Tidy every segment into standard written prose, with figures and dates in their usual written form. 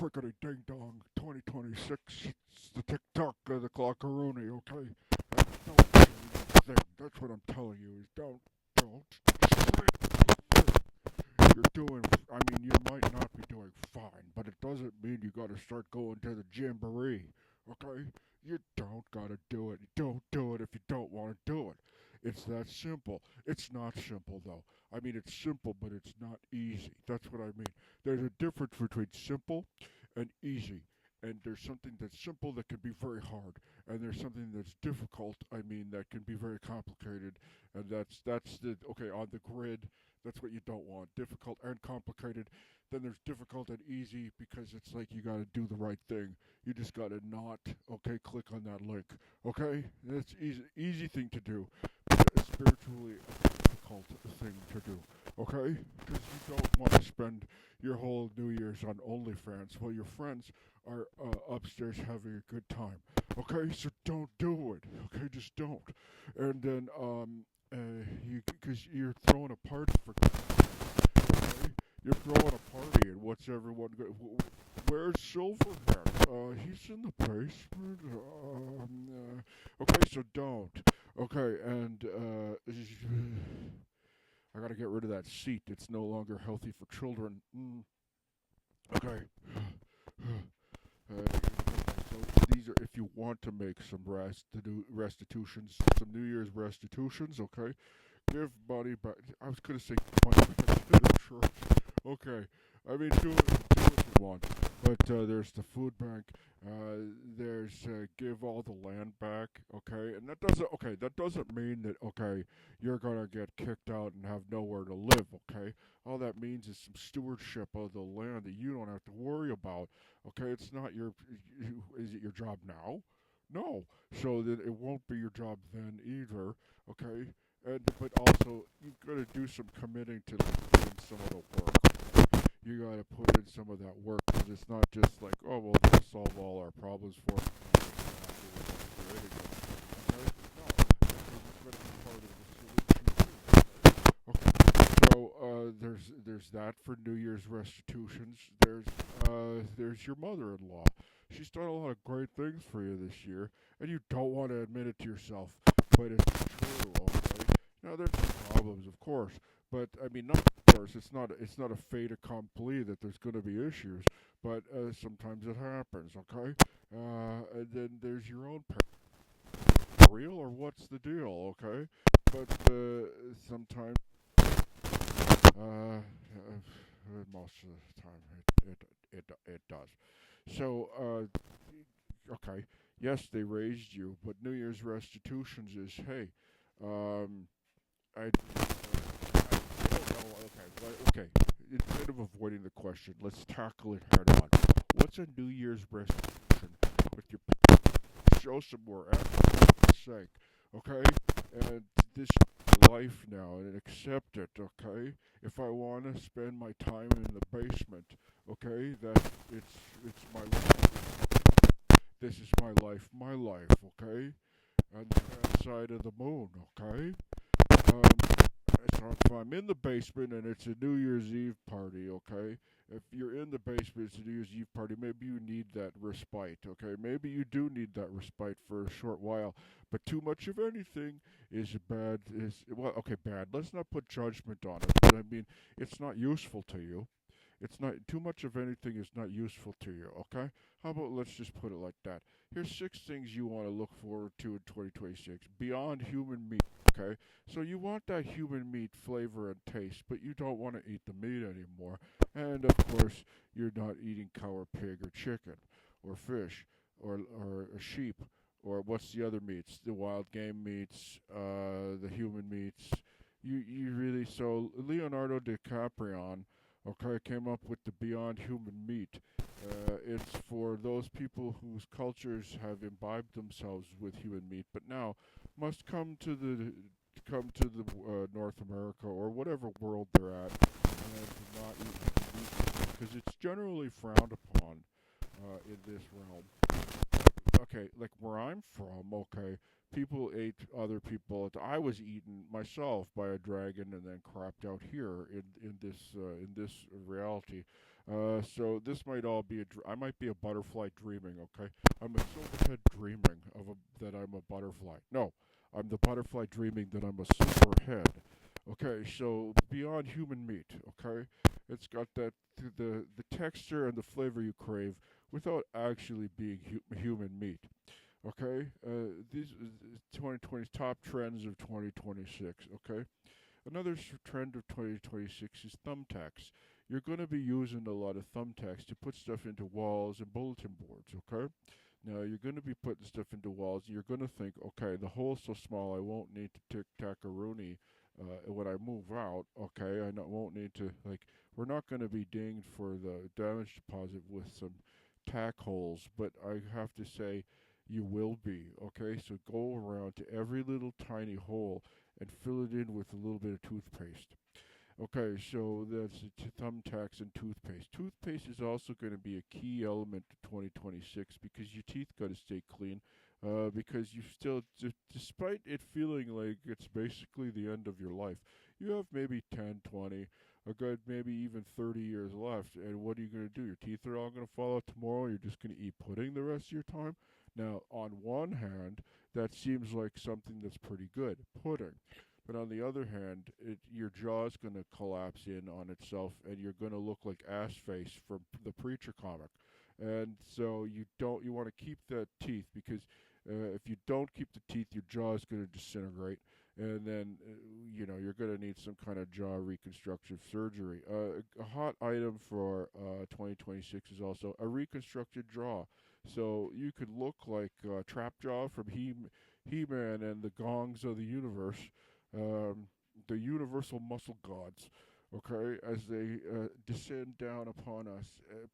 crickety ding dong, 2026. It's the tick tock of the clockaroonie, okay? And don't change a thing. That's what I'm telling you. Is don't change. You're doing. I mean, you might not be doing fine, but it doesn't mean you got to start going to the jamboree, okay? You don't gotta do it. You don't do it if you don't want to do it. It's that simple. It's not simple though. I mean, it's simple, but it's not easy. That's what I mean. There's a difference between simple and easy. And there's something that's simple that can be very hard, and there's something that's difficult. I mean, that can be very complicated, and that's the okay on the grid. That's what you don't want. Difficult and complicated. Then there's difficult and easy because it's like you gotta do the right thing. You just gotta not okay click on that link. Okay, that's easy thing to do, but it's spiritually a difficult thing to do. Okay, because you don't want to spend your whole New Year's on OnlyFans while your friends are upstairs having a good time. Okay, so don't do it. Okay, just don't. And then because you're throwing a party for. Okay, you're throwing a party, and what's everyone? Where's Silverhead? He's in the basement. Okay, so don't. Okay, and I gotta get rid of that seat. It's no longer healthy for children. Okay. So these are if you want to make some restitutions, some New Year's restitutions. Okay, give money back. I was gonna say money back to the church. Okay, I mean do what you want. But there's the food bank. There's give all the land back. Okay, and that doesn't mean that you're gonna get kicked out and have nowhere to live. Okay, all that means is some stewardship of the land that you don't have to worry about. Okay, it's not your. Is it your job now? No. So then it won't be your job then either. Okay, and but also you got to do some committing to put in some of the work. You got to put in some of that work because it's not just like oh well they'll solve all our problems for us. Okay, no, because it's going to be part of the solution too. Okay, so there's that for New Year's restitutions. There's your mother-in-law. She's done a lot of great things for you this year, and you don't want to admit it to yourself, but it's true. Okay. Now there's problems, of course, but I mean, not of course. It's not a fait accompli that there's going to be issues, but sometimes it happens. Okay. And then there's your own real or what's the deal? Okay. But sometimes, most of the time, it does. So, okay, yes, they raised you, but New Year's restitutions is, hey, I don't know. Okay. Instead of avoiding the question, let's tackle it head on. What's a New Year's restitution with your show some more effort, for God's sake, okay? And this is life now, and accept it, okay? If I want to spend my time in the basement, okay, that it's my life. This is my life, okay? On the bad side of the moon, okay? Um, so if I'm in the basement and it's a New Year's Eve party, okay? If you're in the basement, it's a New Year's Eve party, maybe you need that respite, okay? Maybe you do need that respite for a short while, but too much of anything is bad. Well, okay, bad. Let's not put judgment on it, but I mean, it's not useful to you. It's not too much of anything is not useful to you, okay? How about let's just put it like that. Here's 6 things you want to look forward to in 2026 beyond human meat, okay? So you want that human meat flavor and taste, but you don't want to eat the meat anymore. And of course, you're not eating cow or pig or chicken or fish or a sheep or what's the other meats? The wild game meats, the human meats. You really so Leonardo DiCaprio okay, came up with the Beyond Human Meat. It's for those people whose cultures have imbibed themselves with human meat, but now must come to the North America or whatever world they're at, and to not eat human meat because it's generally frowned upon in this realm. Okay, like where I'm from, okay, people ate other people. I was eaten myself by a dragon and then crapped out here in this reality. So this might all be I might be a butterfly dreaming. Okay, I'm a silverhead dreaming that I'm a butterfly. No, I'm the butterfly dreaming that I'm a silverhead. Okay, so beyond human meat. Okay, it's got the texture and the flavor you crave without actually being human meat. Okay, these 2020 top trends of 2026. Okay, another trend of 2026 is thumbtacks. You're going to be using a lot of thumbtacks to put stuff into walls and bulletin boards, okay? Now, you're going to be putting stuff into walls, and you're going to think, okay, the hole's so small, I won't need to tic-tac-a-rooney when I move out, okay? Won't need to, like, we're not going to be dinged for the damage deposit with some tack holes, but I have to say, you will be, okay? So go around to every little tiny hole and fill it in with a little bit of toothpaste. Okay, so that's thumbtacks and toothpaste. Toothpaste is also going to be a key element to 2026 because your teeth got to stay clean. Because you still, despite it feeling like it's basically the end of your life, you have maybe 10, 20, a good maybe even 30 years left. And what are you going to do? Your teeth are all going to fall out tomorrow. You're just going to eat pudding the rest of your time. Now, on one hand, that seems like something that's pretty good, pudding. But on the other hand, your jaw's going to collapse in on itself, and you're going to look like Ass Face from the Preacher comic. And so you want to keep the teeth because if you don't keep the teeth, your jaw is going to disintegrate, and then you're going to need some kind of jaw reconstructive surgery. A hot item for 2026 is also a reconstructed jaw. So you could look like Trapjaw from He-Man and the Gongs of the Universe, um, the universal muscle gods, okay, as they descend down upon us.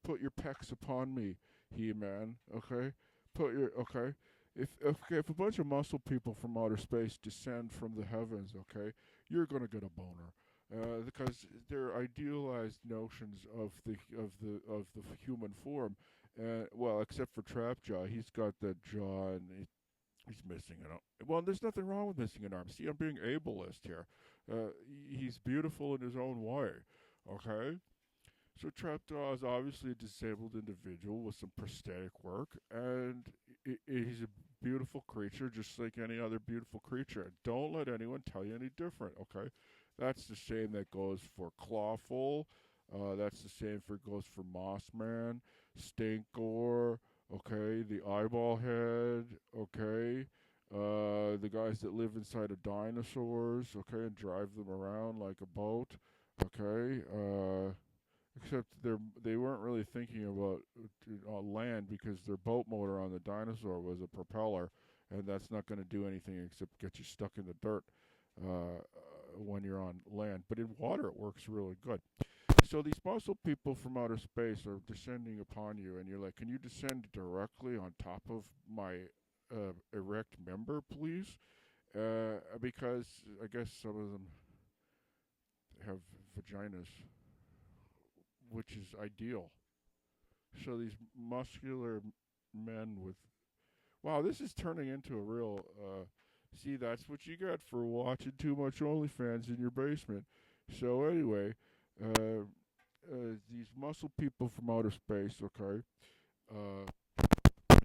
Put your pecs upon me, He-Man, okay? Okay? If a bunch of muscle people from outer space descend from the heavens, okay, you're gonna get a boner. Because they're idealized notions of the human form, well, except for Trapjaw, he's got that jaw and he's missing an arm. Well, there's nothing wrong with missing an arm. See, I'm being ableist here. He's beautiful in his own way. Okay? So Trapjaw is obviously a disabled individual with some prosthetic work, and he's a beautiful creature just like any other beautiful creature. Don't let anyone tell you any different, okay? That's the same that goes for Clawful. That's the same for goes for Mossman, Stinkor, okay, the Eyeball Head, okay, the guys that live inside of dinosaurs, okay, and drive them around like a boat, okay, except they weren't really thinking about land because their boat motor on the dinosaur was a propeller, and that's not going to do anything except get you stuck in the dirt when you're on land. But in water, it works really good. So these muscle people from outer space are descending upon you, and you're like, "Can you descend directly on top of my erect member, please?" Because I guess some of them have vaginas, which is ideal. So these muscular men with wow, this is turning into a real see that's what you got for watching too much OnlyFans in your basement. So anyway, these muscle people from outer space, okay, uh,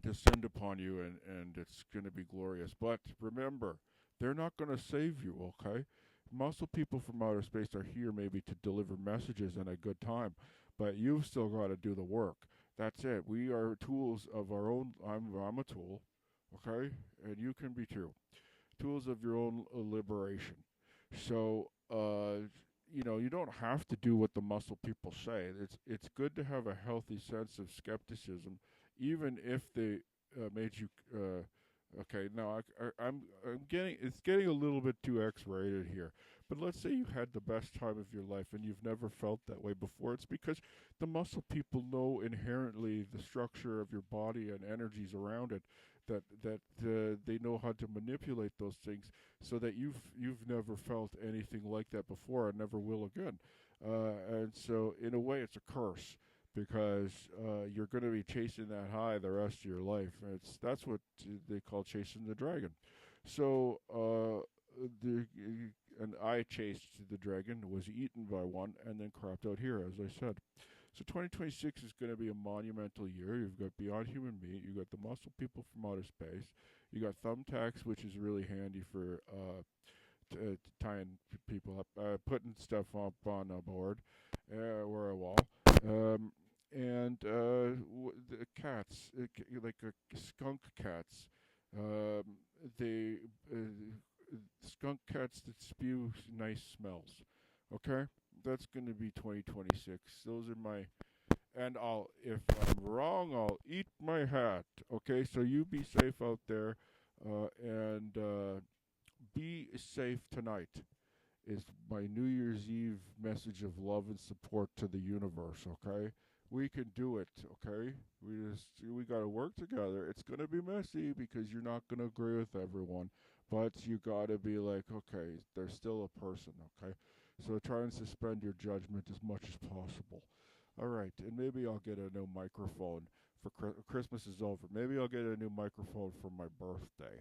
descend upon you, and it's going to be glorious. But remember, they're not going to save you, okay? Muscle people from outer space are here maybe to deliver messages in a good time, but you've still got to do the work. That's it. We are tools of our own. I'm a tool, okay, and you can be too. Tools of your own liberation. So, you don't have to do what the muscle people say. It's good to have a healthy sense of skepticism, even if they made you. Okay, now I'm getting it's getting a little bit too X-rated here. But let's say you had the best time of your life and you've never felt that way before. It's because the muscle people know inherently the structure of your body and energies around it. That they know how to manipulate those things so that you've never felt anything like that before and never will again. And so in a way, it's a curse because you're going to be chasing that high the rest of your life. That's what they call chasing the dragon. So the and I chased the dragon, was eaten by one, and then crapped out here, as I said. So 2026 is going to be a monumental year. You've got Beyond Human Meat. You've got the Muscle People from Outer Space. You got Thumbtacks, which is really handy for tying people up, putting stuff up on a board or a wall. Um, and the cats, like skunk cats. Um, they skunk cats that spew nice smells. Okay, that's going to be 2026. Those are my, and if I'm wrong, I'll eat my hat. Okay, so you be safe out there, and be safe tonight is my New Year's Eve message of love and support to the universe, okay? We can do it, okay? We got to work together. It's going to be messy because you're not going to agree with everyone, but you got to be like, okay, they're still a person, okay? So try and suspend your judgment as much as possible. All right, and maybe I'll get a new microphone for Christmas is over. Maybe I'll get a new microphone for my birthday.